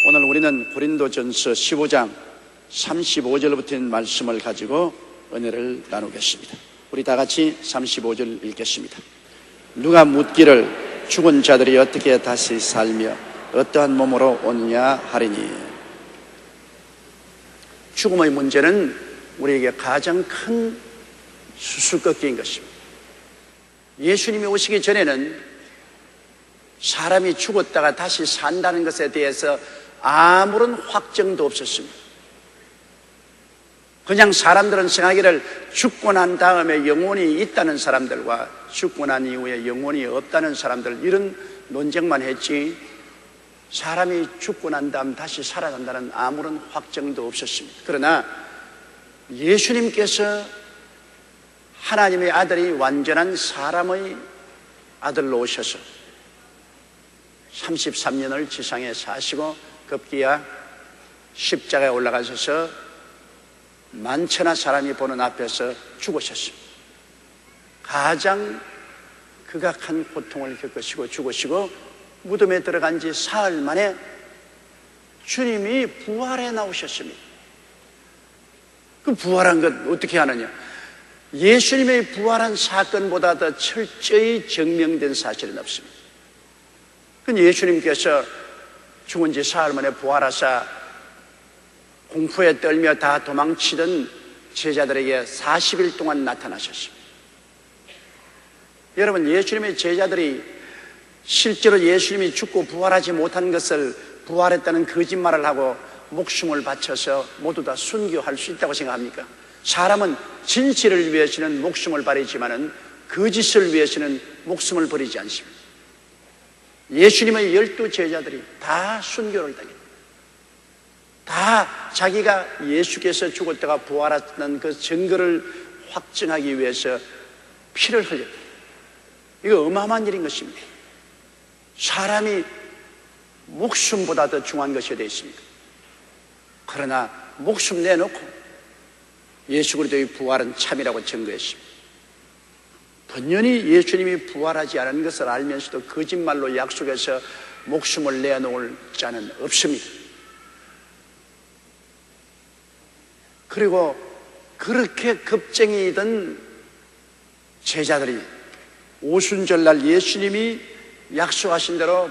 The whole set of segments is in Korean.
오늘 우리는 고린도전서 15장 35절부터 있는 말씀을 가지고 은혜를 나누겠습니다. 우리 다 같이 35절 읽겠습니다. 누가 묻기를 죽은 자들이 어떻게 다시 살며 어떠한 몸으로 오느냐 하리니. 죽음의 문제는 우리에게 가장 큰 수술꺾기인 것입니다. 예수님이 오시기 전에는 사람이 죽었다가 다시 산다는 것에 대해서 아무런 확정도 없었습니다. 그냥 사람들은 생각하기를 죽고 난 다음에 영혼이 있다는 사람들과 죽고 난 이후에 영혼이 없다는 사람들, 이런 논쟁만 했지 사람이 죽고 난 다음 다시 살아난다는 아무런 확정도 없었습니다. 그러나 예수님께서 하나님의 아들이 완전한 사람의 아들로 오셔서 33년을 지상에 사시고 급기야 십자가에 올라가셔서 만천하 사람이 보는 앞에서 죽으셨습니다. 가장 극악한 고통을 겪으시고 죽으시고 무덤에 들어간 지 사흘 만에 주님이 부활해 나오셨습니다. 그 부활한 것 어떻게 하느냐? 예수님의 부활한 사건보다 더 철저히 증명된 사실은 없습니다. 그 예수님께서 죽은 지 사흘 만에 부활하사 공포에 떨며 다 도망치던 제자들에게 40일 동안 나타나셨습니다. 여러분, 예수님의 제자들이 실제로 예수님이 죽고 부활하지 못한 것을 부활했다는 거짓말을 하고 목숨을 바쳐서 모두 다 순교할 수 있다고 생각합니까? 사람은 진실을 위해서는 목숨을 버리지만은 거짓을 위해서는 목숨을 버리지 않습니다. 예수님의 12 제자들이 다 순교를 당했다. 다 자기가 예수께서 죽었다가 부활했다는 그 증거를 확증하기 위해서 피를 흘렸다. 이거 어마어마한 일인 것입니다. 사람이 목숨보다 더 중요한 것이 되어 있습니까? 그러나 목숨 내놓고 예수 그리스도의 부활은 참이라고 증거했습니다. 번연히 예수님이 부활하지 않은 것을 알면서도 거짓말로 약속해서 목숨을 내놓을 자는 없습니다. 그리고 그렇게 겁쟁이던 제자들이 오순절날 예수님이 약속하신 대로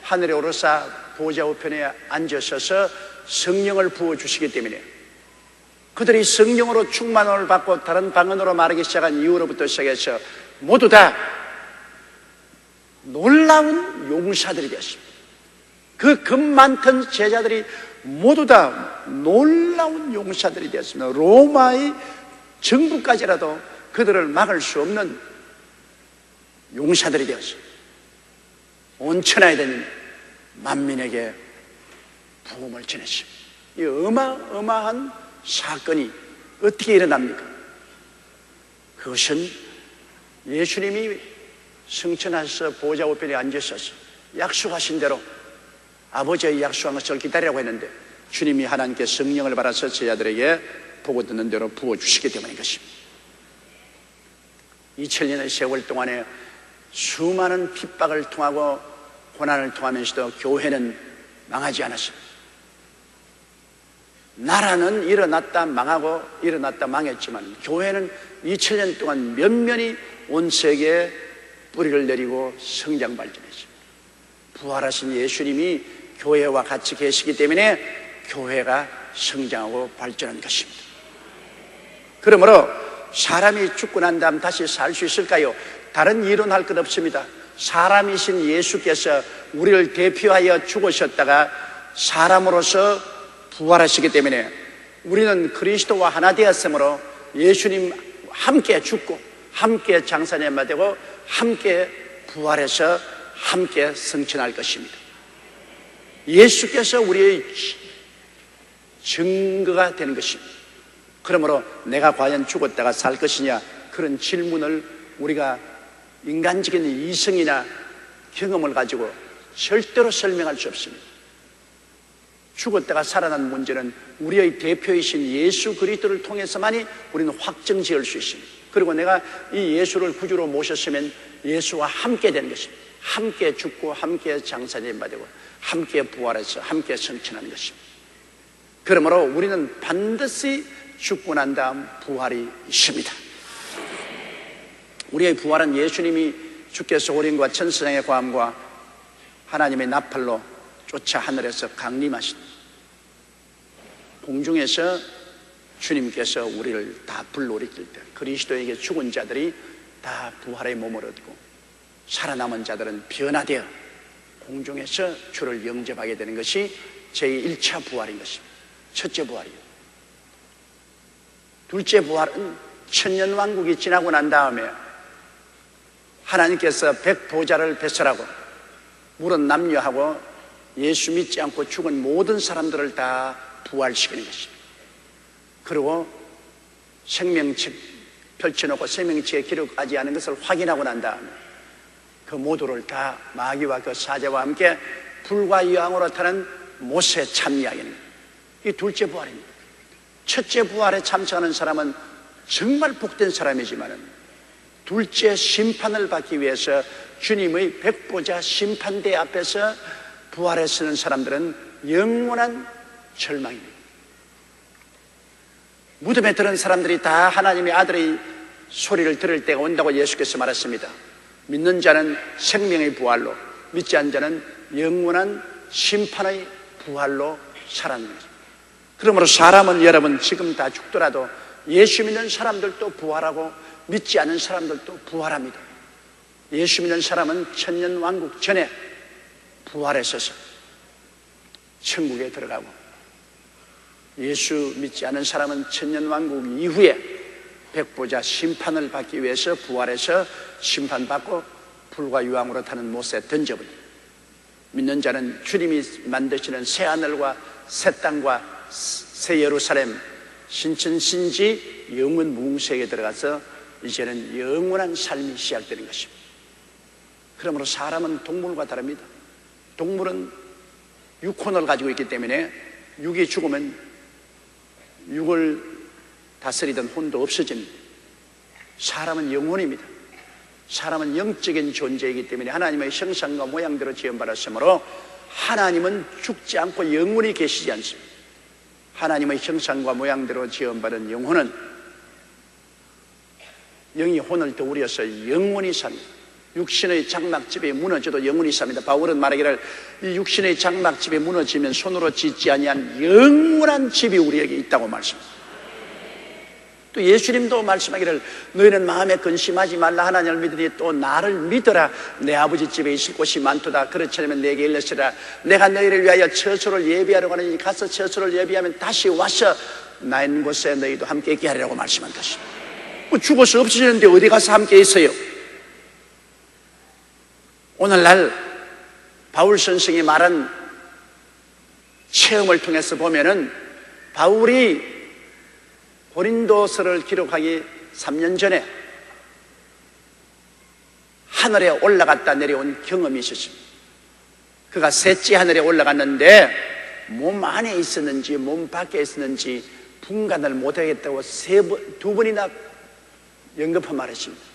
하늘에 오르사 보좌 우편에 앉으셔서 성령을 부어주시기 때문에 그들이 성령으로 충만을 받고 다른 방언으로 말하기 시작한 이후로부터 시작해서 모두 다 놀라운 용사들이 되었습니다. 그 겁 많던 제자들이 모두 다 놀라운 용사들이 되었습니다. 로마의 정부까지라도 그들을 막을 수 없는 용사들이 되었습니다. 온 천하에 다닌 만민에게 복음을 전했습니다. 이 어마어마한 사건이 어떻게 일어납니까? 그것은 예수님이 승천하셔서 보좌 우편에 앉으셔서 약속하신 대로 아버지의 약속한 것을 기다리라고 했는데 주님이 하나님께 성령을 받아서 제자들에게 보고 듣는 대로 부어주시기 때문인 것입니다. 2000년의 세월 동안에 수많은 핍박을 통하고 고난을 통하면서도 교회는 망하지 않았습니다. 나라는 일어났다 망하고 일어났다 망했지만 교회는 2000년 동안 면면히 온 세계에 뿌리를 내리고 성장 발전했습니다. 부활하신 예수님이 교회와 같이 계시기 때문에 교회가 성장하고 발전한 것입니다. 그러므로 사람이 죽고 난 다음 다시 살 수 있을까요? 다른 이론할 것 없습니다. 사람이신 예수께서 우리를 대표하여 죽으셨다가 사람으로서 부활하시기 때문에 우리는 그리스도와 하나 되었으므로 예수님 함께 죽고 함께 장사년마 되고 함께 부활해서 함께 승천할 것입니다. 예수께서 우리의 증거가 되는 것입니다. 그러므로 내가 과연 죽었다가 살 것이냐, 그런 질문을 우리가 인간적인 이성이나 경험을 가지고 절대로 설명할 수 없습니다. 죽었다가 살아난 문제는 우리의 대표이신 예수 그리스도를 통해서만이 우리는 확정 지을 수 있습니다. 그리고 내가 이 예수를 구주로 모셨으면 예수와 함께 되는 것입니다. 함께 죽고 함께 장사된 바 되고 함께 부활해서 함께 승천하는 것입니다. 그러므로 우리는 반드시 죽고 난 다음 부활이 있습니다. 우리의 부활은 예수님이 주께서 오림과 천사장의 고함과 하나님의 나팔로 쫓아 하늘에서 강림하신 공중에서 주님께서 우리를 다 불러일으킬 때 그리스도에게 죽은 자들이 다 부활의 몸을 얻고 살아남은 자들은 변화되어 공중에서 주를 영접하게 되는 것이 제1차 부활인 것입니다. 첫째 부활이요. 둘째 부활은 천년왕국이 지나고 난 다음에 하나님께서 백보자를 배설하고 물은 남녀하고 예수 믿지 않고 죽은 모든 사람들을 다 부활시키는 것입니다. 그리고 생명책 펼쳐놓고 생명책에 기록하지 않은 것을 확인하고 난 다음에 그 모두를 다 마귀와 그 사자와 함께 불과 유황으로 타는 못에 참여하게 됩니다. 이 둘째 부활입니다. 첫째 부활에 참석하는 사람은 정말 복된 사람이지만 둘째 심판을 받기 위해서 주님의 백보자 심판대 앞에서 부활에 서는 사람들은 영원한 절망입니다. 무덤에 들은 사람들이 다 하나님의 아들의 소리를 들을 때가 온다고 예수께서 말했습니다. 믿는 자는 생명의 부활로, 믿지 않는 자는 영원한 심판의 부활로 살아나는 것입니다. 그러므로 사람은 여러분 지금 다 죽더라도 예수 믿는 사람들도 부활하고 믿지 않는 사람들도 부활합니다. 예수 믿는 사람은 천년왕국 전에 부활했어서 천국에 들어가고, 예수 믿지 않은 사람은 천년왕국 이후에 백보자 심판을 받기 위해서 부활해서 심판받고 불과 유황으로 타는 못에 던져버립니다. 믿는 자는 주님이 만드시는 새 하늘과 새 땅과 새 예루살렘 신천신지 영원 무궁세에 들어가서 이제는 영원한 삶이 시작되는 것입니다. 그러므로 사람은 동물과 다릅니다. 동물은 육혼을 가지고 있기 때문에 육이 죽으면 육을 다스리던 혼도 없어집니다. 사람은 영혼입니다. 사람은 영적인 존재이기 때문에 하나님의 형상과 모양대로 지음받았으므로 하나님은 죽지 않고 영원히 계시지 않습니다. 하나님의 형상과 모양대로 지음받은 영혼은 영이 혼을 더 우려서 영원히 삽니다. 육신의 장막집이 무너져도 영원히 삽니다. 바울은 말하기를 이 육신의 장막집이 무너지면 손으로 짓지 아니한 영원한 집이 우리에게 있다고 말씀합니다. 또 예수님도 말씀하기를 너희는 마음에 근심하지 말라. 하나님을 믿으니 또 나를 믿어라. 내 아버지 집에 있을 곳이 많도다. 그렇지 않으면 내게 일러시라. 내가 너희를 위하여 처소를 예비하려고 하느니 가서 처소를 예비하면 다시 와서 나 있는 곳에 너희도 함께 있게 하리라고 말씀한 것입니다. 죽어서 없어지는데 어디 가서 함께 있어요? 오늘날 바울 선생이 말한 체험을 통해서 보면은 바울이 고린도서를 기록하기 3년 전에 하늘에 올라갔다 내려온 경험이 있었습니다. 그가 셋째 하늘에 올라갔는데 몸 안에 있었는지 몸 밖에 있었는지 분간을 못하겠다고 두 번이나 연급한 말했습니다.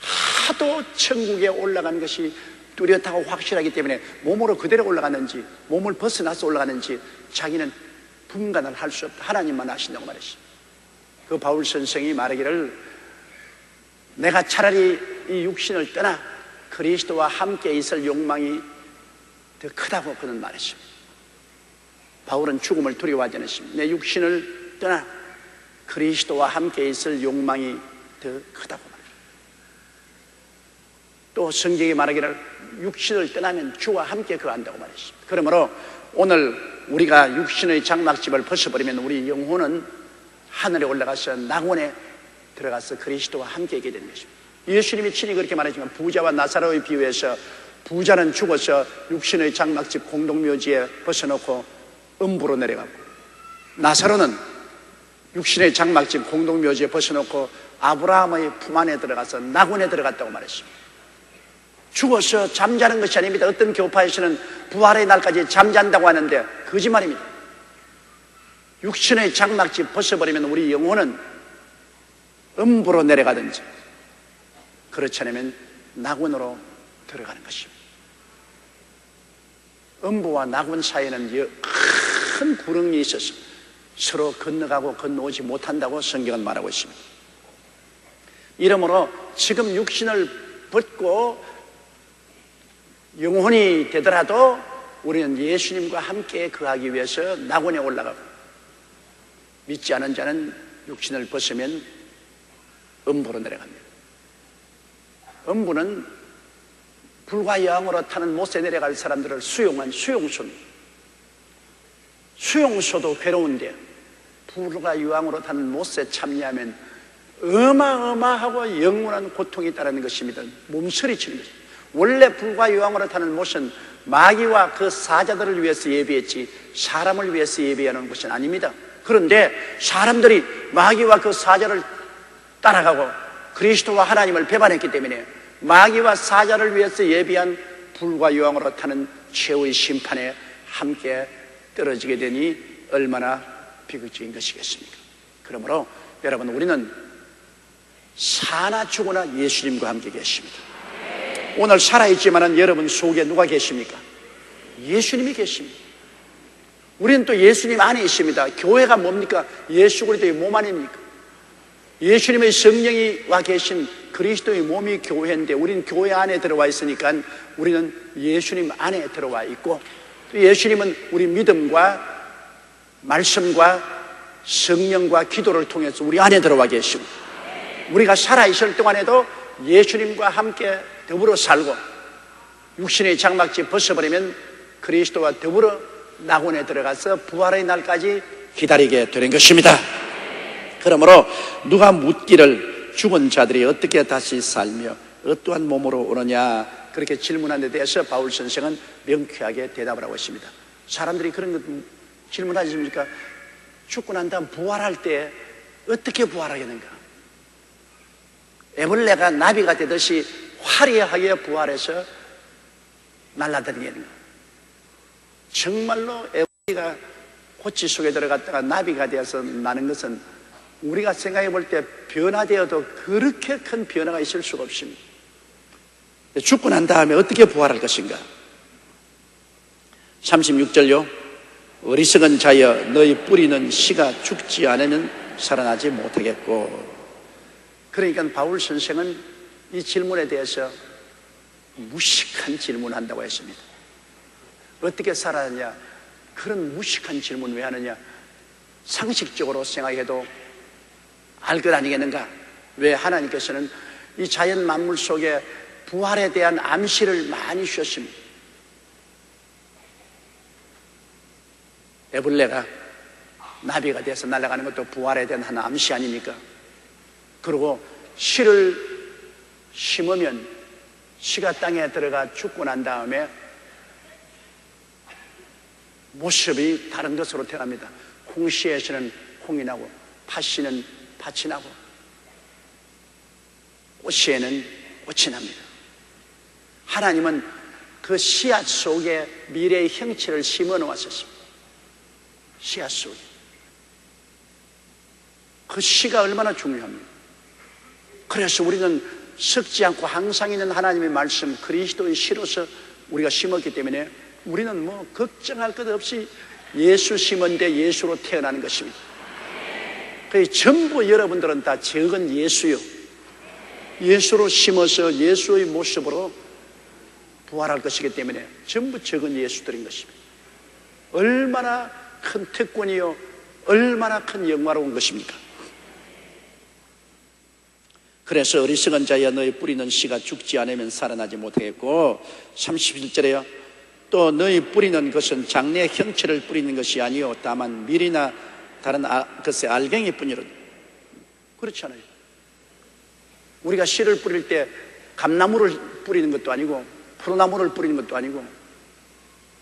하도 천국에 올라간 것이 뚜렷하고 확실하기 때문에 몸으로 그대로 올라갔는지 몸을 벗어나서 올라갔는지 자기는 분간을 할 수 없다. 하나님만 아신다고 말했습니다. 그 바울 선생이 말하기를 내가 차라리 이 육신을 떠나 그리스도와 함께 있을 욕망이 더 크다고 그는 말했습니다. 바울은 죽음을 두려워하지 않았습니다. 내 육신을 떠나 그리스도와 함께 있을 욕망이 더 크다고 말했습니다. 또 성경이 말하기를 육신을 떠나면 주와 함께 거한다고 말했습니다. 그러므로 오늘 우리가 육신의 장막집을 벗어버리면 우리 영혼은 하늘에 올라가서 낙원에 들어가서 그리스도와 함께 있게 되는 것입니다. 예수님이 친히 그렇게 말하지만 부자와 나사로의 비유에서 부자는 죽어서 육신의 장막집 공동묘지에 벗어놓고 음부로 내려가고, 나사로는 육신의 장막집 공동묘지에 벗어놓고 아브라함의 품 안에 들어가서 낙원에 들어갔다고 말했습니다. 죽어서 잠자는 것이 아닙니다. 어떤 교파에서는 부활의 날까지 잠잔다고 하는데 거짓말입니다. 육신의 장막집 벗어버리면 우리 영혼은 음부로 내려가든지, 그렇지 않으면 낙원으로 들어가는 것입니다. 음부와 낙원 사이에는 큰 구렁이 있어서 서로 건너가고 건너오지 못한다고 성경은 말하고 있습니다. 이러므로 지금 육신을 벗고 영혼이 되더라도 우리는 예수님과 함께 거하기 위해서 낙원에 올라가고, 믿지 않은 자는 육신을 벗으면 음부로 내려갑니다. 음부는 불과 여왕으로 타는 못에 내려갈 사람들을 수용한 수용소입니다. 수용소도 괴로운데 불과 유황으로 타는 못에 참여하면 어마어마하고 영원한 고통이 있다는 것입니다. 몸서리치는 것입니다. 원래 불과 유황으로 타는 못은 마귀와 그 사자들을 위해서 예비했지 사람을 위해서 예비하는 것은 아닙니다. 그런데 사람들이 마귀와 그 사자를 따라가고 그리스도와 하나님을 배반했기 때문에 마귀와 사자를 위해서 예비한 불과 유황으로 타는 최후의 심판에 함께 떨어지게 되니 얼마나 비극적인 것이겠습니까? 그러므로 여러분, 우리는 사나 죽으나 예수님과 함께 계십니다. 오늘 살아있지만 여러분 속에 누가 계십니까? 예수님이 계십니다. 우리는 또 예수님 안에 있습니다. 교회가 뭡니까? 예수 그리스도의 몸 아닙니까? 예수님의 성령이 와 계신 그리스도의 몸이 교회인데 우리는 교회 안에 들어와 있으니까 우리는 예수님 안에 들어와 있고, 또 예수님은 우리 믿음과 말씀과 성령과 기도를 통해서 우리 안에 들어와 계십니다. 우리가 살아있을 동안에도 예수님과 함께 더불어 살고 육신의 장막지 벗어버리면 그리스도와 더불어 낙원에 들어가서 부활의 날까지 기다리게 되는 것입니다. 그러므로 누가 묻기를 죽은 자들이 어떻게 다시 살며 어떠한 몸으로 오느냐, 그렇게 질문한 데 대해서 바울 선생은 명쾌하게 대답을 하고 있습니다. 사람들이 그런 것 질문하지 않습니까? 죽고 난 다음 부활할 때 어떻게 부활하겠는가? 애벌레가 나비가 되듯이 화려하게 부활해서 날아다니겠는가? 정말로 애벌레가 고치 속에 들어갔다가 나비가 되어서 나는 것은 우리가 생각해 볼 때 변화되어도 그렇게 큰 변화가 있을 수가 없습니다. 죽고 난 다음에 어떻게 부활할 것인가? 36절요. 어리석은 자여, 너희 뿌리는 씨가 죽지 않으면 살아나지 못하겠고. 그러니까 바울 선생은 이 질문에 대해서 무식한 질문을 한다고 했습니다. 어떻게 살아나냐? 그런 무식한 질문 왜 하느냐? 상식적으로 생각해도 알 것 아니겠는가? 왜 하나님께서는 이 자연 만물 속에 부활에 대한 암시를 많이 주셨습니다. 애벌레가 나비가 돼서 날아가는 것도 부활에 대한 하나 암시 아닙니까? 그리고 씨를 심으면 씨가 땅에 들어가 죽고 난 다음에 모습이 다른 것으로 태어납니다. 홍씨에서는 홍이 나고 팥씨는 팥이 나고 꽃씨에는 꽃이 납니다. 하나님은 그 씨앗 속에 미래의 형체를 심어 놓았었습니다. 씨앗 속에. 그 씨가 얼마나 중요합니까? 그래서 우리는 썩지 않고 항상 있는 하나님의 말씀 그리스도의 씨로서 우리가 심었기 때문에 우리는 뭐 걱정할 것 없이 예수 심은데 예수로 태어나는 것입니다. 그래서 전부 여러분들은 다 적은 예수요, 예수로 심어서 예수의 모습으로 부활할 것이기 때문에 전부 적은 예수들인 것입니다. 얼마나 큰 특권이요, 얼마나 큰 영화로운 것입니까? 그래서 어리석은 자여, 너희 뿌리는 씨가 죽지 않으면 살아나지 못하겠고, 31절에요. 또 너희 뿌리는 것은 장래 형체를 뿌리는 것이 아니요 다만 밀이나 다른 것의 알갱이 뿐이로다. 그렇잖아요. 우리가 씨를 뿌릴 때 감나무를 뿌리는 것도 아니고 포도나무를 뿌리는 것도 아니고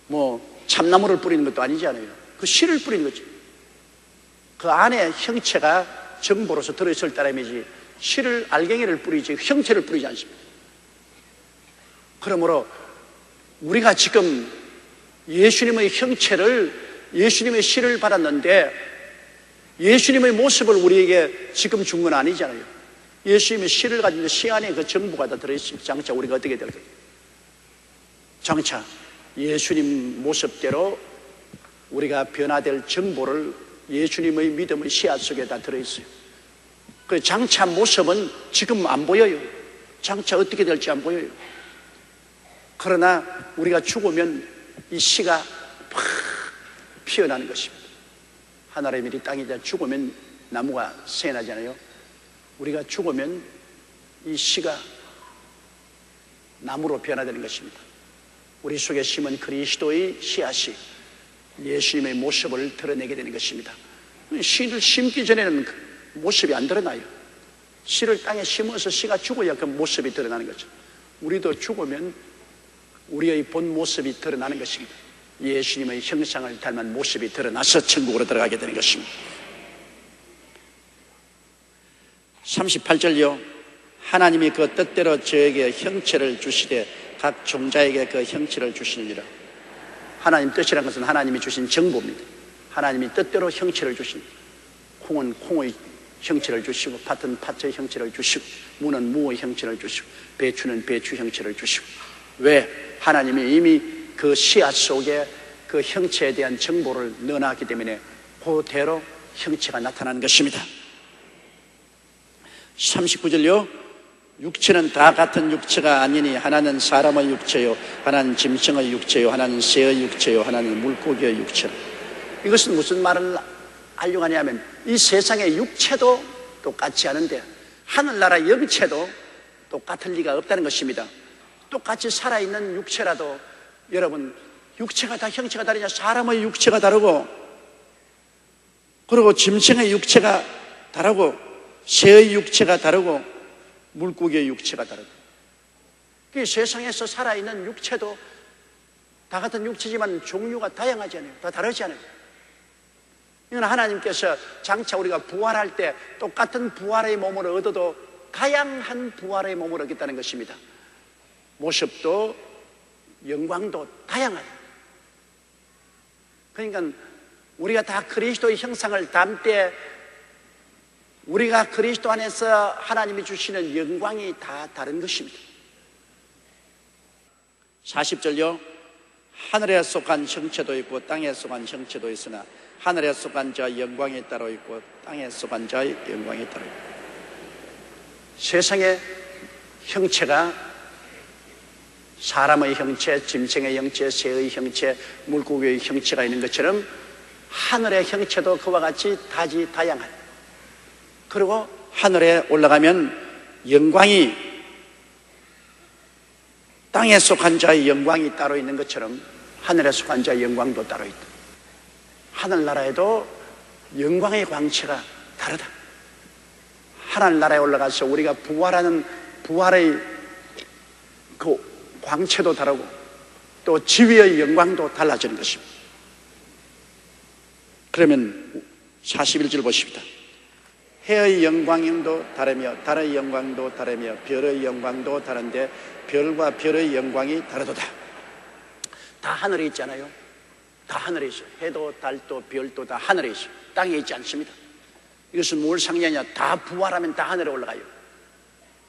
뭐 참나무를 뿌리는 것도 아니잖아요. 그 씨를 뿌리는 거죠. 그 안에 형체가 정보로서 들어있을 따름이지 씨를, 알갱이를 뿌리지 형체를 뿌리지 않습니다. 그러므로 우리가 지금 예수님의 형체를, 예수님의 씨를 받았는데 예수님의 모습을 우리에게 지금 준 건 아니잖아요. 예수님의 씨를 가진 씨 안에 그 정보가 다 들어있어요. 장차 우리가 어떻게 될까요? 장차 예수님 모습대로 우리가 변화될 정보를 예수님의 믿음의 씨앗 속에 다 들어있어요. 그 장차 모습은 지금 안 보여요. 장차 어떻게 될지 안 보여요. 그러나 우리가 죽으면 이 씨가 팍 피어나는 것입니다. 하늘의 밀이 땅에 죽으면 나무가 생겨나잖아요. 우리가 죽으면 이 씨가 나무로 변화되는 것입니다. 우리 속에 심은 그리스도의 씨앗이 예수님의 모습을 드러내게 되는 것입니다. 씨를 심기 전에는 그 모습이 안 드러나요. 씨를 땅에 심어서 씨가 죽어야 그 모습이 드러나는 거죠. 우리도 죽으면 우리의 본 모습이 드러나는 것입니다. 예수님의 형상을 닮은 모습이 드러나서 천국으로 들어가게 되는 것입니다. 38절요. 하나님이 그 뜻대로 저에게 형체를 주시되 각 종자에게 그 형체를 주시느니라. 하나님 뜻이라는 것은 하나님이 주신 정보입니다. 하나님이 뜻대로 형체를 주십니다. 콩은 콩의 형체를 주시고 팥은 팥의 형체를 주시고 무는 무의 형체를 주시고 배추는 배추 형체를 주시고. 왜? 하나님이 이미 그 씨앗 속에 그 형체에 대한 정보를 넣어놨기 때문에 그대로 형체가 나타나는 것입니다. 39절요. 육체는 다 같은 육체가 아니니 하나는 사람의 육체요, 하나는 짐승의 육체요, 하나는 새의 육체요, 하나는 물고기의 육체라. 이것은 무슨 말을 하려고 하냐면 이 세상의 육체도 똑같지 않은데 하늘나라 영체도 똑같을 리가 없다는 것입니다. 똑같이 살아있는 육체라도 여러분 육체가 다 형체가 다르냐. 사람의 육체가 다르고 그리고 짐승의 육체가 다르고 새의 육체가 다르고 물고기의 육체가 다르고 그 세상에서 살아있는 육체도 다 같은 육체지만 종류가 다양하지 않아요. 다 다르지 않아요. 이건 하나님께서 장차 우리가 부활할 때 똑같은 부활의 몸을 얻어도 다양한 부활의 몸을 얻겠다는 것입니다. 모습도 영광도 다양하다. 그러니까 우리가 다 그리스도의 형상을 담되 우리가 그리스도 안에서 하나님이 주시는 영광이 다 다른 것입니다. 40절요. 하늘에 속한 형체도 있고 땅에 속한 형체도 있으나 하늘에 속한 자 영광이 따로 있고 땅에 속한 자의 영광이 따로 있고. 세상의 형체가 사람의 형체, 짐승의 형체, 새의 형체, 물고기의 형체가 있는 것처럼 하늘의 형체도 그와 같이 다양하다. 그리고 하늘에 올라가면 영광이 땅에 속한 자의 영광이 따로 있는 것처럼 하늘에 속한 자의 영광도 따로 있다. 하늘나라에도 영광의 광채가 다르다. 하늘나라에 올라가서 우리가 부활하는 부활의 그 광채도 다르고 또 지위의 영광도 달라지는 것입니다. 그러면 41절 보십시다. 해의 영광도 다르며 달의 영광도 다르며 별의 영광도 다른데 별과 별의 영광이 다르도다. 다 하늘에 있잖아요. 다 하늘에 있어요. 해도 달도 별도 다 하늘에 있어요. 땅에 있지 않습니다. 이것은 뭘 상징하냐. 다 부활하면 다 하늘에 올라가요.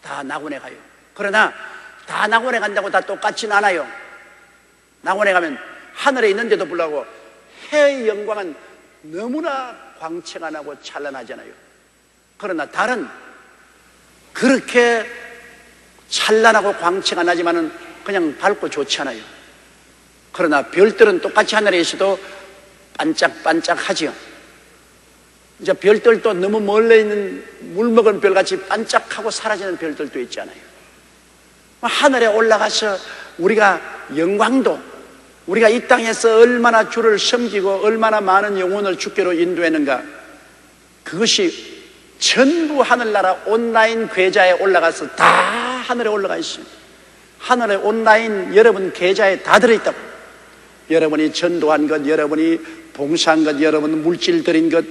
다 낙원에 가요. 그러나 다 낙원에 간다고 다 똑같지는 않아요. 낙원에 가면 하늘에 있는데도 불구하고 해의 영광은 너무나 광채가 나고 찬란하잖아요. 그러나 달은 그렇게 찬란하고 광채가 나지만은 그냥 밝고 좋지 않아요. 그러나 별들은 똑같이 하늘에 있어도 반짝반짝하지요. 이제 별들도 너무 멀리 있는 물먹은 별같이 반짝하고 사라지는 별들도 있지 않아요. 하늘에 올라가서 우리가 영광도 우리가 이 땅에서 얼마나 주를 섬기고 얼마나 많은 영혼을 주께로 인도했는가, 그것이 전부 하늘나라 온라인 계좌에 올라가서 다 하늘에 올라가 있어요. 하늘에 온라인 여러분 계좌에 다 들어있다고. 여러분이 전도한 것, 여러분이 봉사한 것, 여러분 물질 드린 것,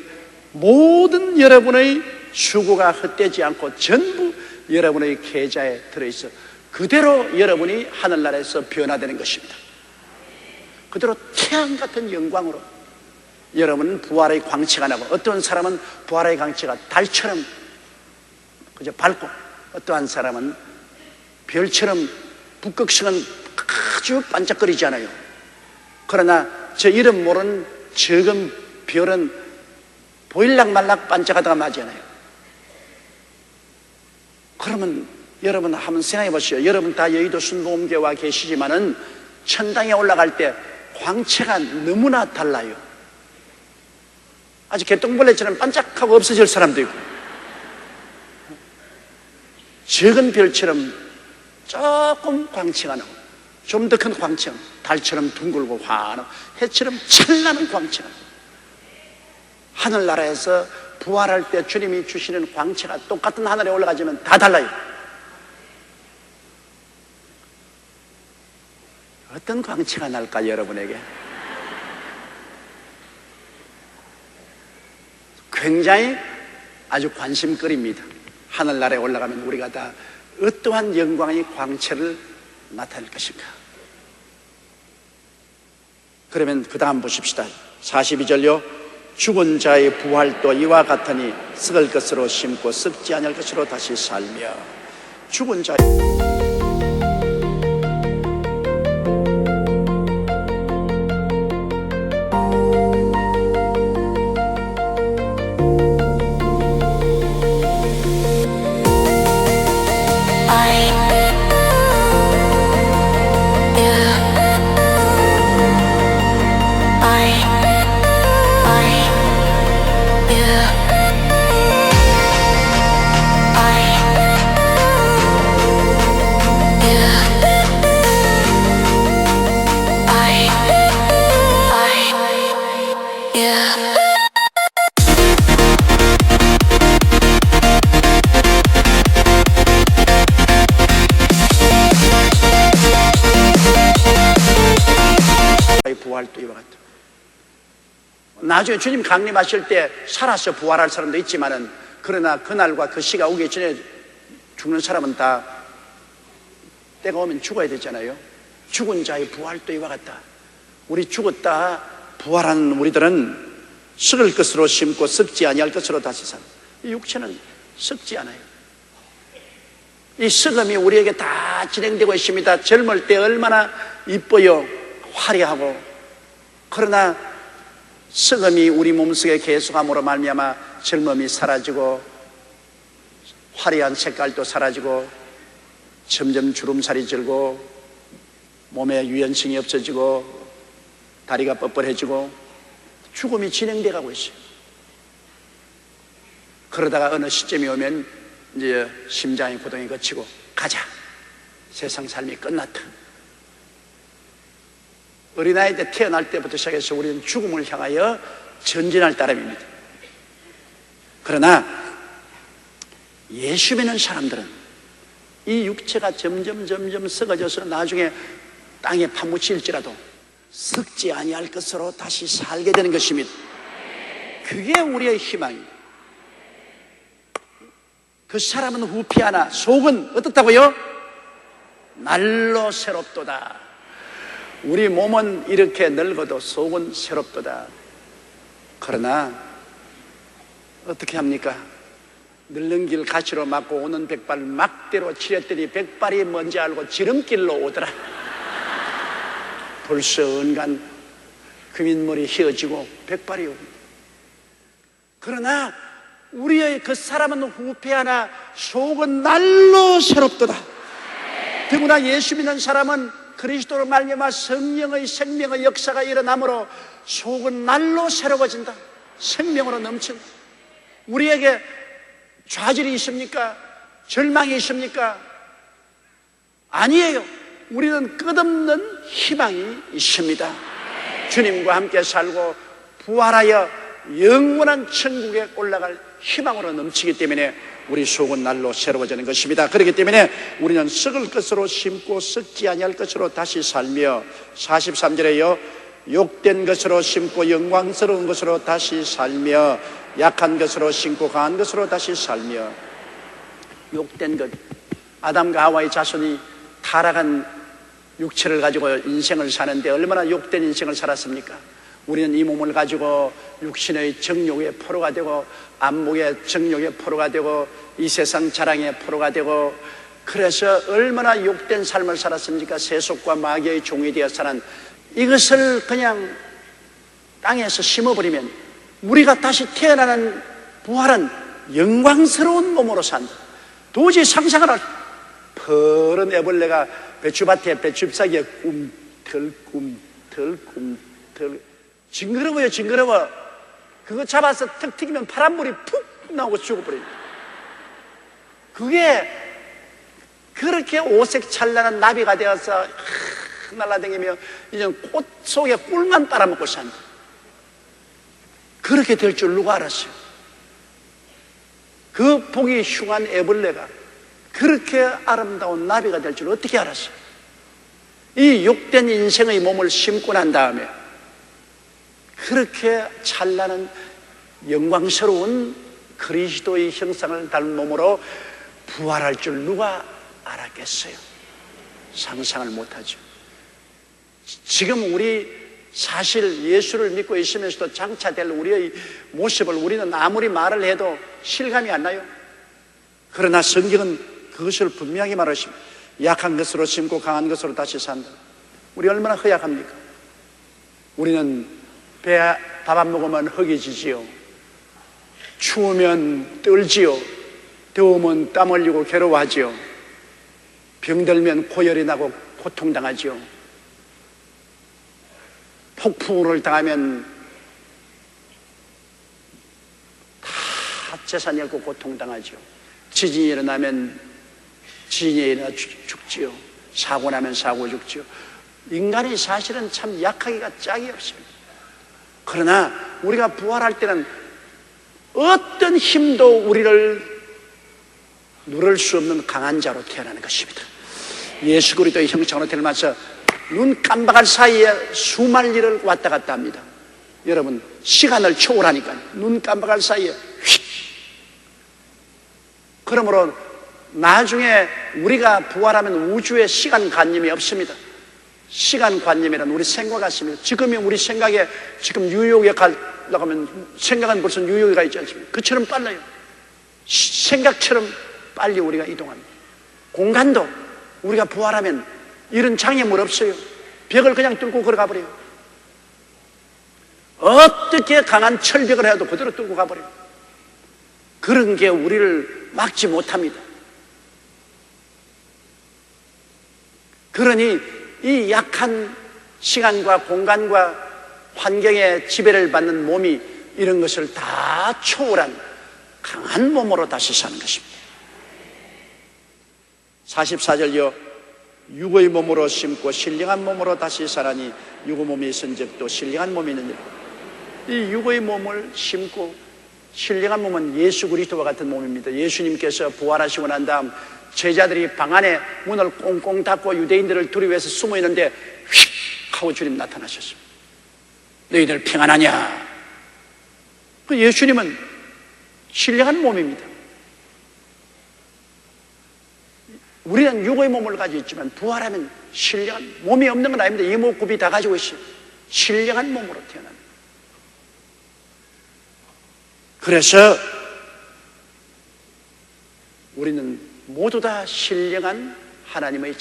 모든 여러분의 수고가 헛되지 않고 전부 여러분의 계좌에 들어있어 그대로 여러분이 하늘나라에서 변화되는 것입니다. 그대로 태양 같은 영광으로 여러분은 부활의 광채가 나고, 어떤 사람은 부활의 광채가 달처럼 그저 밝고, 어떠한 사람은 별처럼 북극성은 아주 반짝거리지 않아요. 그러나 저 이름 모르는 적은 별은 보일락 말락 반짝하다가 마지 않아요. 그러면 여러분 한번 생각해 보시오. 여러분 다 여의도 순복음교회 와 계시지만은 천당에 올라갈 때 광채가 너무나 달라요. 아주 개똥벌레처럼 반짝하고 없어질 사람도 있고, 적은 별처럼 조금 광채가 나고, 좀 더 큰 광채가, 달처럼 둥글고 환하고 해처럼 찬란한 광채가, 하늘나라에서 부활할 때 주님이 주시는 광채가 똑같은 하늘에 올라가지만 다 달라요. 어떤 광채가 날까 여러분에게? 굉장히 아주 관심거리입니다. 하늘나라에 올라가면 우리가 다 어떠한 영광의 광채를 나타낼 것인가? 그러면 그 다음 보십시다. 42절요. 죽은 자의 부활도 이와 같으니 썩을 것으로 심고 썩지 아니할 것으로 다시 살며. 죽은 자의 부활도 이와 같다. 나중에 주님 강림하실 때 살아서 부활할 사람도 있지만은, 그러나 그날과 그 시가 오기 전에 죽는 사람은 다 때가 오면 죽어야 되잖아요. 죽은 자의 부활도 이와 같다. 우리 죽었다 부활한 우리들은 썩을 것으로 심고 썩지 아니할 것으로 다시 산. 이 육체는 썩지 않아요. 이 썩음이 우리에게 다 진행되고 있습니다. 젊을 때 얼마나 이뻐요, 화려하고. 그러나 썩음이 우리 몸속에 계속함으로 말미암아 젊음이 사라지고, 화려한 색깔도 사라지고, 점점 주름살이 들고, 몸에 유연성이 없어지고, 다리가 뻣뻣해지고, 죽음이 진행돼 가고 있어요. 그러다가 어느 시점이 오면 이제 심장의 고동이 거치고, 가자, 세상 삶이 끝났다. 어린아이 때 태어날 때부터 시작해서 우리는 죽음을 향하여 전진할 따름입니다. 그러나 예수 믿는 사람들은 이 육체가 점점 썩어져서 나중에 땅에 파묻힐지라도 썩지 아니할 것으로 다시 살게 되는 것입니다. 그게 우리의 희망입니다. 그 사람은 후피하나 속은 어떻다고요? 날로 새롭도다. 우리 몸은 이렇게 늙어도 속은 새롭도다. 그러나 어떻게 합니까? 늙는 길 가시로 막고 오는 백발 막대로 치렸더니 백발이 뭔지 알고 지름길로 오더라. 벌써 은간 금인머리 휘어지고 백발이 옵니다. 그러나 우리의 그 사람은 후패하나 속은 날로 새롭도다. 더구나 예수 믿는 사람은 그리스도로 말미암아 성령의 생명의 역사가 일어나므로 속은 날로 새로워진다. 생명으로 넘친다. 우리에게 좌절이 있습니까? 절망이 있습니까? 아니에요. 우리는 끝없는 희망이 있습니다. 주님과 함께 살고 부활하여 영원한 천국에 올라갈 희망으로 넘치기 때문에 우리 속은 날로 새로워지는 것입니다. 그렇기 때문에 우리는 썩을 것으로 심고 썩지 아니할 것으로 다시 살며, 43절에요, 욕된 것으로 심고 영광스러운 것으로 다시 살며, 약한 것으로 심고 강한 것으로 다시 살며. 욕된 것, 아담과 하와의 자손이 타락한 육체를 가지고 인생을 사는데 얼마나 욕된 인생을 살았습니까? 우리는 이 몸을 가지고 육신의 정욕의 포로가 되고 안목의 정욕의 포로가 되고 이 세상 자랑의 포로가 되고, 그래서 얼마나 욕된 삶을 살았습니까? 세속과 마귀의 종이 되어 사는 이것을 그냥 땅에서 심어버리면 우리가 다시 태어나는 부활은 영광스러운 몸으로 산다. 도저히 상상을 할 푸른 애벌레가 배추밭에 배추잎사귀에 꿈틀꿈틀 징그러워요. 징그러워. 그거 잡아서 턱 튀기면 파란불이 푹 나오고 죽어버립니다. 그게 그렇게 오색 찬란한 나비가 되어서 날아다니며 이제 꽃 속에 꿀만 빨아먹고 산다. 그렇게 될 줄 누가 알았어요? 그 보기 흉한 애벌레가 그렇게 아름다운 나비가 될 줄 어떻게 알았어요? 이 욕된 인생의 몸을 심고 난 다음에 그렇게 찬란한 영광스러운 그리스도의 형상을 닮은 몸으로 부활할 줄 누가 알았겠어요? 상상을 못하죠. 지금 우리 사실 예수를 믿고 있으면서도 장차될 우리의 모습을 우리는 아무리 말을 해도 실감이 안 나요. 그러나 성경은 그것을 분명히 말하십니다. 약한 것으로 심고 강한 것으로 다시 산다. 우리 얼마나 허약합니까? 우리는 밥 안 먹으면 허기지지요. 추우면 떨지요. 더우면 땀 흘리고 괴로워하지요. 병들면 고열이 나고 고통당하지요. 폭풍우를 당하면 다 재산 잃고 고통당하죠. 지진이 일어나면 지진이 일어나 죽지요. 사고 나면 사고 죽지요. 인간이 사실은 참 약하기가 짝이 없습니다. 그러나 우리가 부활할 때는 어떤 힘도 우리를 누를 수 없는 강한 자로 태어나는 것입니다. 예수 그리스도의 형상으로 닮아서 눈 깜박할 사이에 수만 리를 왔다 갔다 합니다. 여러분, 시간을 초월하니까 눈 깜박할 사이에 휙. 그러므로 나중에 우리가 부활하면 우주에 시간관념이 없습니다. 시간관념이란 우리 생각 같습니다. 지금이 우리 생각에 지금 뉴욕에 가려고 하면 생각은 벌써 뉴욕에 가 있지 않습니까? 그처럼 빨라요. 생각처럼 빨리 우리가 이동합니다. 공간도 우리가 부활하면 이런 장애물 없어요. 벽을 그냥 뚫고 걸어가 버려요. 어떻게 강한 철벽을 해도 그대로 뚫고 가버려요. 그런 게 우리를 막지 못합니다. 그러니 이 약한 시간과 공간과 환경의 지배를 받는 몸이 이런 것을 다 초월한 강한 몸으로 다시 사는 것입니다. 44절요. 육의 몸으로 심고 신령한 몸으로 다시 살아니 육의 몸이 있은즉 또 신령한 몸이 있느니라. 이 육의 몸을 심고 신령한 몸은 예수 그리스도와 같은 몸입니다. 예수님께서 부활하시고 난 다음 제자들이 방 안에 문을 꽁꽁 닫고 유대인들을 두려워해서 숨어 있는데 휙 하고 주님 나타나셨습니다. 너희들 평안하냐? 그 예수님은 신령한 몸입니다. 우리는 육의 몸을 가지고 있지만 부활하면 신령한 몸이 없는 건 아닙니다. 이목구비 다 가지고 있어요. 신령한 몸으로 태어납니다. 그래서 우리는 모두 다 신령한 하나님의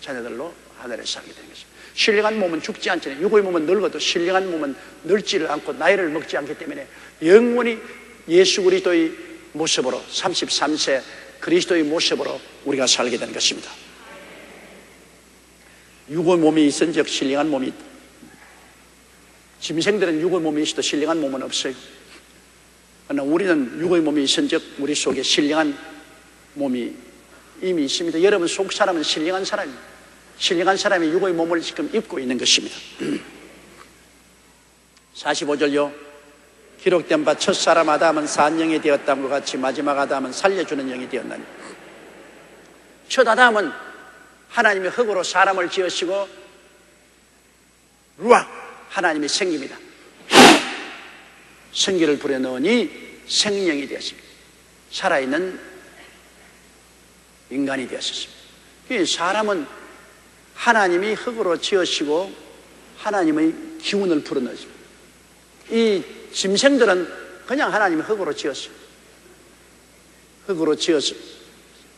자녀들로 하늘에 살게 되는 것입니다. 신령한 몸은 죽지 않잖아요. 육의 몸은 늙어도 신령한 몸은 늙지를 않고 나이를 먹지 않기 때문에 영원히 예수 그리스도의 모습으로 33세 그리스도의 모습으로 우리가 살게 되는 것입니다. 육의 몸이 있은즉 신령한 몸이 있다. 짐승들은 육의 몸이 있어도 신령한 몸은 없어요. 그러나 우리는 육의 몸이 있은즉 우리 속에 신령한 몸이 이미 있습니다. 여러분 속 사람은 신령한 사람입니다. 신령한 사람이 육의 몸을 지금 입고 있는 것입니다. 45절요. 기록된 바 첫사람 아담은 산영이 되었다는 것 같이 마지막 아담은 살려주는 영이 되었나니. 첫 아담은 하나님이 흙으로 사람을 지으시고 루아 하나님이 생깁니다. 생기를 불어넣으니 생명이 되었습니다. 살아있는 인간이 되었습니다. 이 사람은 하나님이 흙으로 지으시고 하나님의 기운을 불어넣어줍니다. 이 짐승들은 그냥 하나님이 흙으로 지었어요. 흙으로 지어서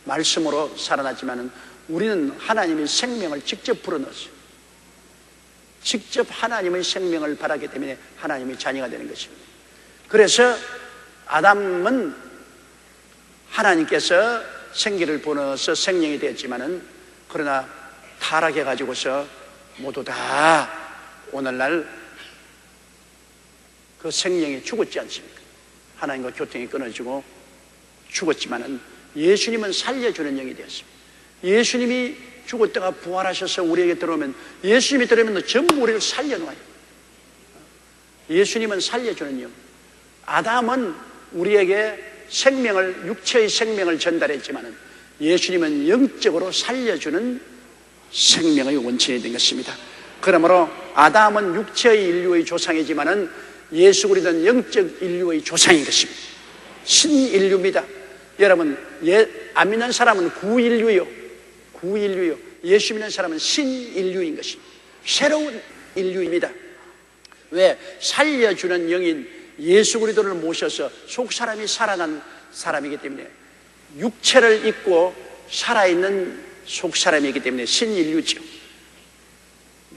말씀으로 살아났지만은 우리는 하나님의 생명을 직접 불어넣었어요. 직접 하나님의 생명을 받았기 때문에 하나님의 자녀가 되는 것입니다. 그래서 아담은 하나님께서 생기를 불어넣어서 생명이 되었지만은 그러나 타락해 가지고서 모두 다 오늘날 그 생명이 죽었지 않습니까? 하나님과 교통이 끊어지고 죽었지만은 예수님은 살려주는 영이 되었습니다. 예수님이 죽었다가 부활하셔서 우리에게 들어오면, 예수님이 들어오면 전부 우리를 살려놓아요. 예수님은 살려주는 영. 아담은 우리에게 생명을, 육체의 생명을 전달했지만은 예수님은 영적으로 살려주는 생명의 원천이 된 것입니다. 그러므로 아담은 육체의 인류의 조상이지만은 예수 그리스도는 영적 인류의 조상인 것입니다. 신인류입니다. 여러분, 안 믿는 사람은 구인류요. 구인류요. 예수 믿는 사람은 신인류인 것입니다. 새로운 인류입니다. 왜? 살려주는 영인 예수 그리스도를 모셔서 속사람이 살아난 사람이기 때문에, 육체를 입고 살아있는 속사람이기 때문에 신인류죠.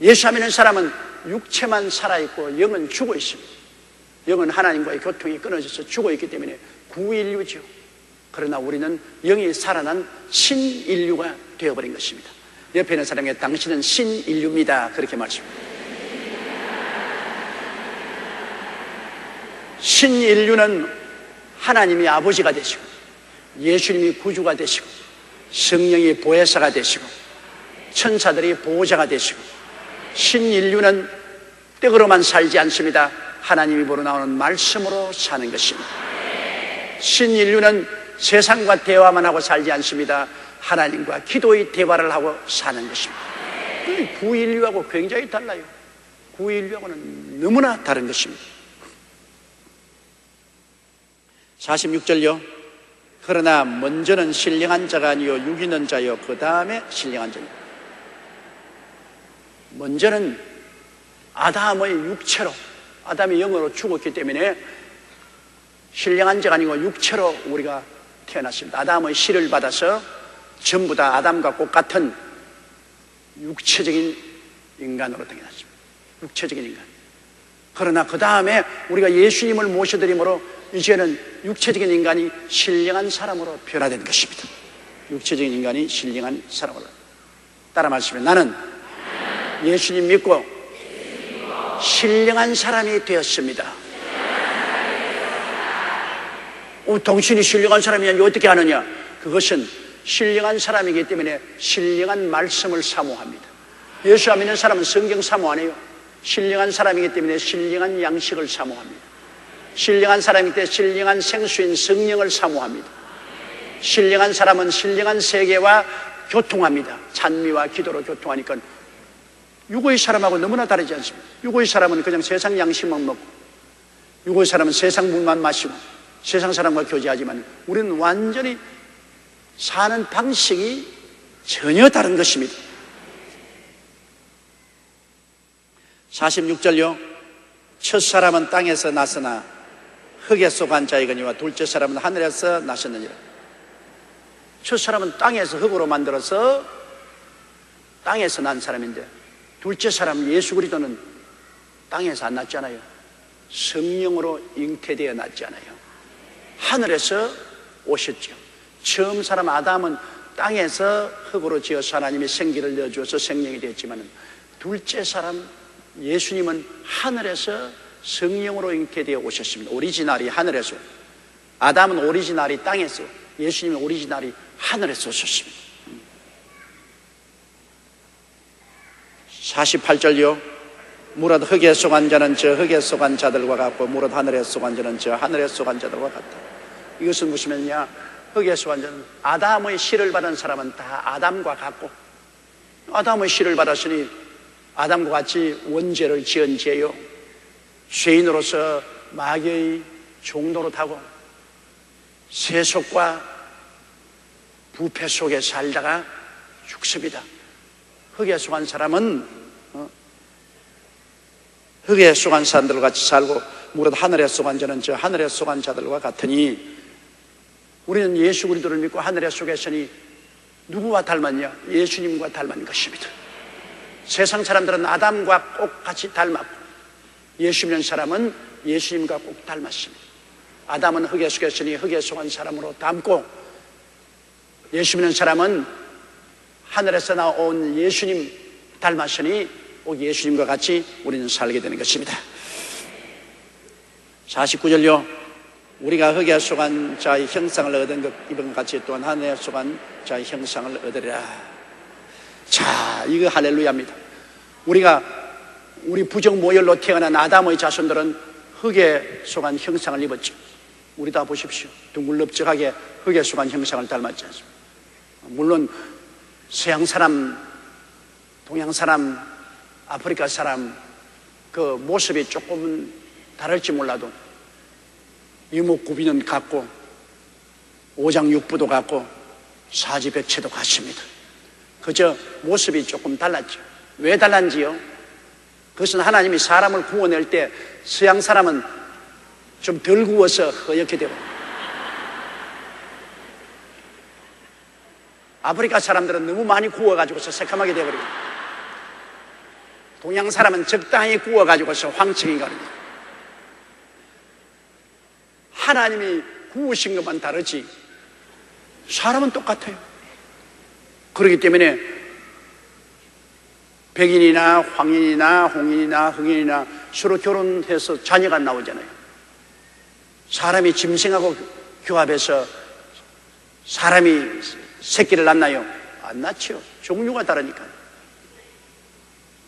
예수 안 믿는 사람은 육체만 살아있고 영은 죽어 있습니다. 영은 하나님과의 교통이 끊어져서 죽어 있기 때문에 구인류죠. 그러나 우리는 영이 살아난 신인류가 되어버린 것입니다. 옆에 있는 사람에게 당신은 신인류입니다, 그렇게 말씀합니다. 신인류는 하나님이 아버지가 되시고 예수님이 구주가 되시고 성령이 보혜사가 되시고 천사들이 보호자가 되시고, 신인류는 떡으로만 살지 않습니다. 하나님이 불어나오는 말씀으로 사는 것입니다. 신인류는 세상과 대화만 하고 살지 않습니다. 하나님과 기도의 대화를 하고 사는 것입니다. 구인류하고 굉장히 달라요. 구인류하고는 너무나 다른 것입니다. 46절요. 그러나 먼저는 신령한 자가 아니요 육 있는 자요 그 다음에 신령한 자요. 먼저는 아담의 육체로, 아담이 영으로 죽었기 때문에 신령한 자가 아니고 육체로 우리가 태어났습니다. 아담의 씨를 받아서 전부 다 아담과 똑같은 육체적인 인간으로 태어났습니다. 육체적인 인간. 그러나 그 다음에 우리가 예수님을 모셔드림으로 이제는 육체적인 인간이 신령한 사람으로 변화된 것입니다. 육체적인 인간이 신령한 사람으로. 따라 말씀해. 나는 예수님 믿고 신령한 사람이 되었습니다. 당신이 신령한 사람이냐? 어떻게 하느냐? 그것은 신령한 사람이기 때문에 신령한 말씀을 사모합니다. 예수 안 믿는 사람은 성경 사모 안 해요. 신령한 사람이기 때문에 신령한 양식을 사모합니다. 신령한 사람이기 때문에 신령한 생수인 성령을 사모합니다. 신령한 사람은 신령한 세계와 교통합니다. 찬미와 기도로 교통하니까. 유고의 사람하고 너무나 다르지 않습니까? 유고의 사람은 그냥 세상 양식만 먹고, 유고의 사람은 세상 물만 마시고 세상 사람과 교제하지만, 우리는 완전히 사는 방식이 전혀 다른 것입니다. 46절요. 첫사람은 땅에서 났으나 흙에 속한 자이거니와 둘째 사람은 하늘에서 나셨느니라. 첫사람은 땅에서 흙으로 만들어서 땅에서 난 사람인데, 둘째 사람 예수 그리스도는 땅에서 안 났잖아요. 성령으로 잉태되어 났잖아요. 하늘에서 오셨죠. 처음 사람 아담은 땅에서 흙으로 지어서 하나님이 생기를 내어주어서 생명이 되었지만, 둘째 사람 예수님은 하늘에서 성령으로 잉태되어 오셨습니다. 오리지널이 하늘에서. 아담은 오리지널이 땅에서, 예수님은 오리지널이 하늘에서 오셨습니다. 48절요. 무릇 흙에 속한 자는 저 흙에 속한 자들과 같고 무릇 하늘에 속한 자는 저 하늘에 속한 자들과 같다. 이것은 무슨 말이냐? 흙에 속한 자는, 아담의 씨를 받은 사람은 다 아담과 같고, 아담의 씨를 받았으니 아담과 같이 원죄를 지은 죄요, 죄인으로서 마귀의 종노릇 하고 세속과 부패 속에 살다가 죽습니다. 흙에 속한 사람은 흙에 속한 사람들과 같이 살고 무릇 하늘에 속한 자는 저 하늘에 속한 자들과 같으니, 우리는 예수 그리스도를 믿고 하늘에 속했으니 누구와 닮았냐? 예수님과 닮은 것입니다. 세상 사람들은 아담과 꼭 같이 닮았고, 예수 믿는 사람은 예수님과 꼭 닮았습니다. 아담은 흙에 속했으니 흙에 속한 사람으로 닮고, 예수 믿는 사람은 하늘에서 나온 예수님 닮았으니 꼭 예수님과 같이 우리는 살게 되는 것입니다. 49절요. 우리가 흙에 속한 자의 형상을 얻은 것 이번 같이 또한 하늘에 속한 자의 형상을 얻으리라. 자, 이거 할렐루야입니다. 우리 부정 모혈로 태어난 아담의 자손들은 흙에 속한 형상을 입었죠. 우리 다 보십시오. 둥글럽적하게 흙에 속한 형상을 닮았지 않습니까? 물론 서양 사람, 동양 사람, 아프리카 사람 그 모습이 조금은 다를지 몰라도 유목구비는 같고 오장육부도 같고 사지백체도 같습니다. 그저 모습이 조금 달랐죠. 왜 달랐지요? 그것은 하나님이 사람을 구워낼 때 서양 사람은 좀 덜 구워서 허옇게 되고, 아프리카 사람들은 너무 많이 구워가지고서 새카맣게 되어버리고, 동양 사람은 적당히 구워가지고서 황청이 가는 거예요. 하나님이 구우신 것만 다르지 사람은 똑같아요. 그렇기 때문에 백인이나 황인이나 홍인이나 흑인이나 서로 결혼해서 자녀가 나오잖아요. 사람이 짐승하고 교합해서 사람이 새끼를 낳나요? 안 낳죠. 종류가 다르니까.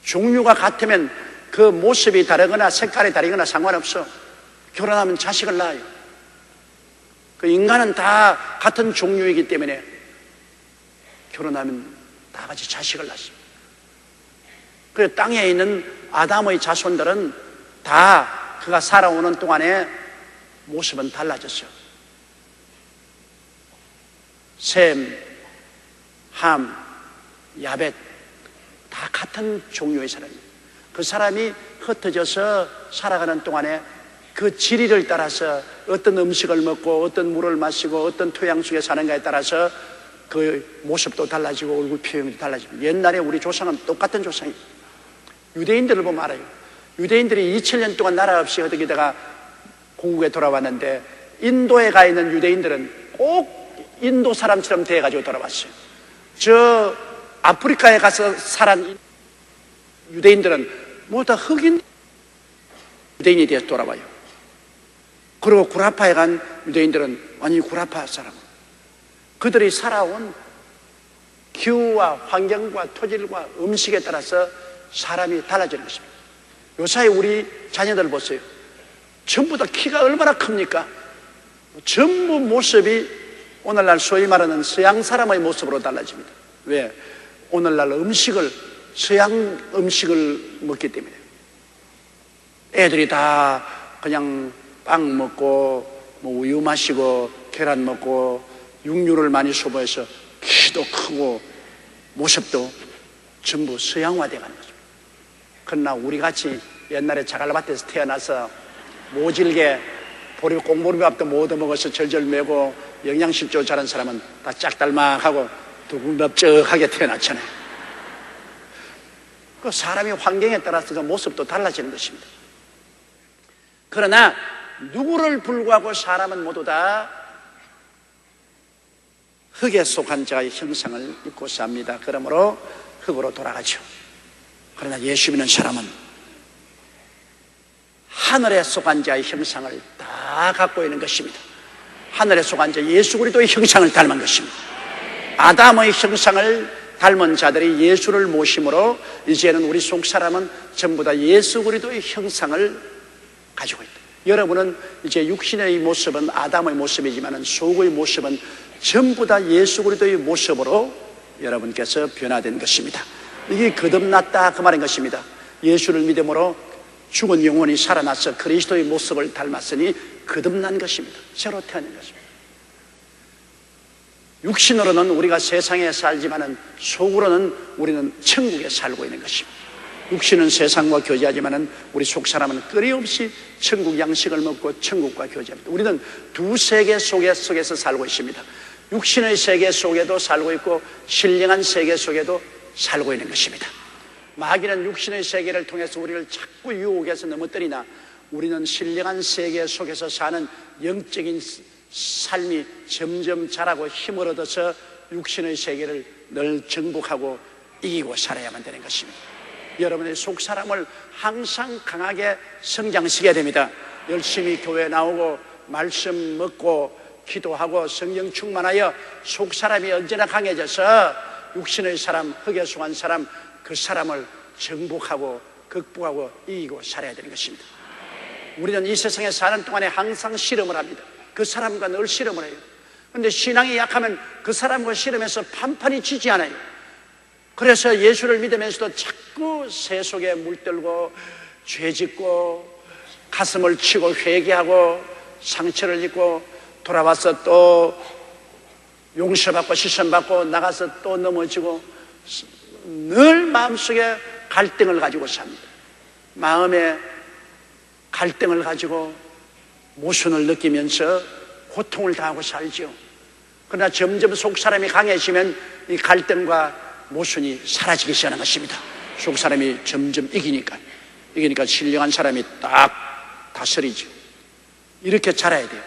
종류가 같으면 그 모습이 다르거나 색깔이 다르거나 상관없어. 결혼하면 자식을 낳아요. 그 인간은 다 같은 종류이기 때문에 결혼하면 다 같이 자식을 낳습니다. 그래서 땅에 있는 아담의 자손들은 다 그가 살아오는 동안에 모습은 달라졌어요. 셈, 함, 야벳 다 같은 종류의 사람이에요. 그 사람이 흩어져서 살아가는 동안에 그 지리를 따라서 어떤 음식을 먹고 어떤 물을 마시고 어떤 토양 속에 사는가에 따라서 그 모습도 달라지고 얼굴 표현도 달라지고, 옛날에 우리 조상은 똑같은 조상이에요. 유대인들을 보면 알아요. 유대인들이 2000년 동안 나라 없이 어떻게다가 공국에 돌아왔는데, 인도에 가 있는 유대인들은 꼭 인도 사람처럼 돼가지고 돌아왔어요. 저 아프리카에 가서 살은 유대인들은 뭐 다 흑인 유대인이 되어서 돌아와요. 그리고 구라파에 간 유대인들은 완전히 구라파 사람. 그들이 살아온 기후와 환경과 토질과 음식에 따라서 사람이 달라지는 것입니다. 요사이 우리 자녀들 보세요. 전부 다 키가 얼마나 큽니까? 전부 모습이 오늘날 소위 말하는 서양 사람의 모습으로 달라집니다. 왜? 오늘날 음식을, 서양 음식을 먹기 때문에. 애들이 다 그냥 빵 먹고 뭐 우유 마시고 계란 먹고 육류를 많이 소비해서 키도 크고 모습도 전부 서양화되어 가는 거죠. 그러나 우리같이 옛날에 자갈밭에서 태어나서 모질게 꽁보리밥도 못 얻어먹어서 절절 매고 영양실조 잘한 사람은 다 짝달막하고 두근럽적하게 태어났잖아요. 그 사람이 환경에 따라서 그 모습도 달라지는 것입니다. 그러나 누구를 불구하고 사람은 모두 다 흙에 속한 자의 형상을 입고 삽니다. 그러므로 흙으로 돌아가죠. 그러나 예수 믿는 사람은 하늘에 속한 자의 형상을 다 갖고 있는 것입니다. 하늘에 속한 자 예수 그리스도의 형상을 닮은 것입니다. 아담의 형상을 닮은 자들이 예수를 모심으로 이제는 우리 속 사람은 전부 다 예수 그리스도의 형상을 가지고 있다. 여러분은 이제 육신의 모습은 아담의 모습이지만 속의 모습은 전부 다 예수 그리스도의 모습으로 여러분께서 변화된 것입니다. 이게 거듭났다 그 말인 것입니다. 예수를 믿음으로 죽은 영혼이 살아나서 그리스도의 모습을 닮았으니 거듭난 것입니다. 새로 태어난 것입니다. 육신으로는 우리가 세상에 살지만 속으로는 우리는 천국에 살고 있는 것입니다. 육신은 세상과 교제하지만은 우리 속사람은 끊임없이 천국 양식을 먹고 천국과 교제합니다. 우리는 두 세계 속에서 살고 있습니다. 육신의 세계 속에도 살고 있고 신령한 세계 속에도 살고 있는 것입니다. 마귀는 육신의 세계를 통해서 우리를 자꾸 유혹해서 넘어뜨리나 우리는 신령한 세계 속에서 사는 영적인 삶이 점점 자라고 힘을 얻어서 육신의 세계를 늘 정복하고 이기고 살아야만 되는 것입니다. 여러분의 속사람을 항상 강하게 성장시켜야 됩니다. 열심히 교회 나오고 말씀 먹고 기도하고 성령 충만하여 속사람이 언제나 강해져서 육신의 사람, 흙에 속한 사람, 그 사람을 정복하고 극복하고 이기고 살아야 되는 것입니다. 우리는 이 세상에 사는 동안에 항상 실험을 합니다. 그 사람과 늘 실험을 해요. 그런데 신앙이 약하면 그 사람과 실험해서 판판이 지지 않아요. 그래서 예수를 믿으면서도 자꾸 세속에 물들고 죄짓고 가슴을 치고 회개하고 상처를 입고 돌아와서 또 용서받고 시선받고 나가서 또 넘어지고 늘 마음속에 갈등을 가지고 삽니다. 마음에 갈등을 가지고 모순을 느끼면서 고통을 당하고 살지요. 그러나 점점 속사람이 강해지면 이 갈등과 모순이 사라지기 시작하는 것입니다. 속사람이 점점 이기니까 신령한 사람이 딱 다스리죠. 이렇게 자라야 돼요.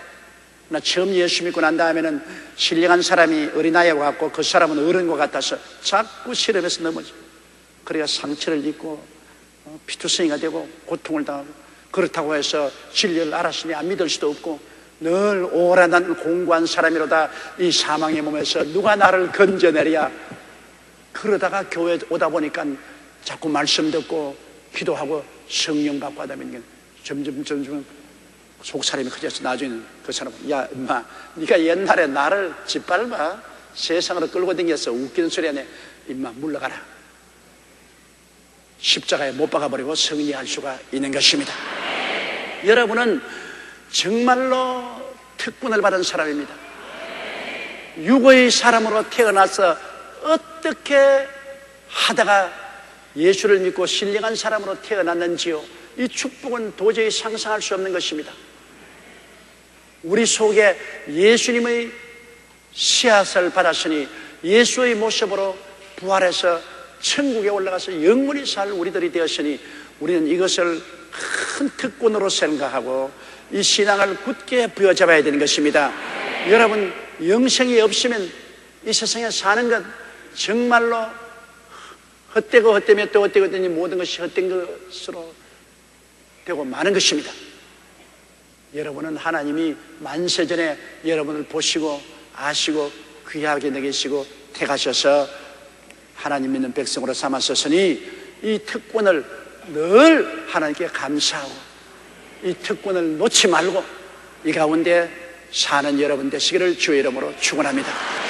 나 처음 예수 믿고 난 다음에는 신령한 사람이 어린아이와 같고 그 사람은 어른과 같아서 자꾸 실험에서 넘어져. 그래야 상처를 입고 피투성이가 되고 고통을 당하고, 그렇다고 해서 진리를 알았으니 안 믿을 수도 없고 늘 오라난 공고한 사람이로다 이 사망의 몸에서 누가 나를 건져내랴. 그러다가 교회 오다 보니까 자꾸 말씀 듣고 기도하고 성령 받고 하다 보니까 점점 속사람이 커져서 나중에는 그 사람은 야 인마 네가 옛날에 나를 짓밟아 세상으로 끌고 다녀서 웃기는 소리 하네. 인마 물러가라. 십자가에 못 박아버리고 승리할 수가 있는 것입니다. 여러분은 정말로 특권을 받은 사람입니다. 육의 사람으로 태어나서 어떻게 하다가 예수를 믿고 신령한 사람으로 태어났는지요, 이 축복은 도저히 상상할 수 없는 것입니다. 우리 속에 예수님의 씨앗을 받았으니 예수의 모습으로 부활해서 천국에 올라가서 영원히 살 우리들이 되었으니 우리는 이것을 큰 특권으로 생각하고 이 신앙을 굳게 부여잡아야 되는 것입니다. 여러분, 영생이 없으면 이 세상에 사는 것 정말로 헛되고 헛되며 또 헛되고 헛되니 모든 것이 헛된 것으로 되고 많은 것입니다. 여러분은 하나님이 만세전에 여러분을 보시고 아시고 귀하게 여기시고 택하셔서 하나님 믿는 백성으로 삼았으니 이 특권을 늘 하나님께 감사하고 이 특권을 놓지 말고 이 가운데 사는 여러분 되시기를 주의 이름으로 축원합니다.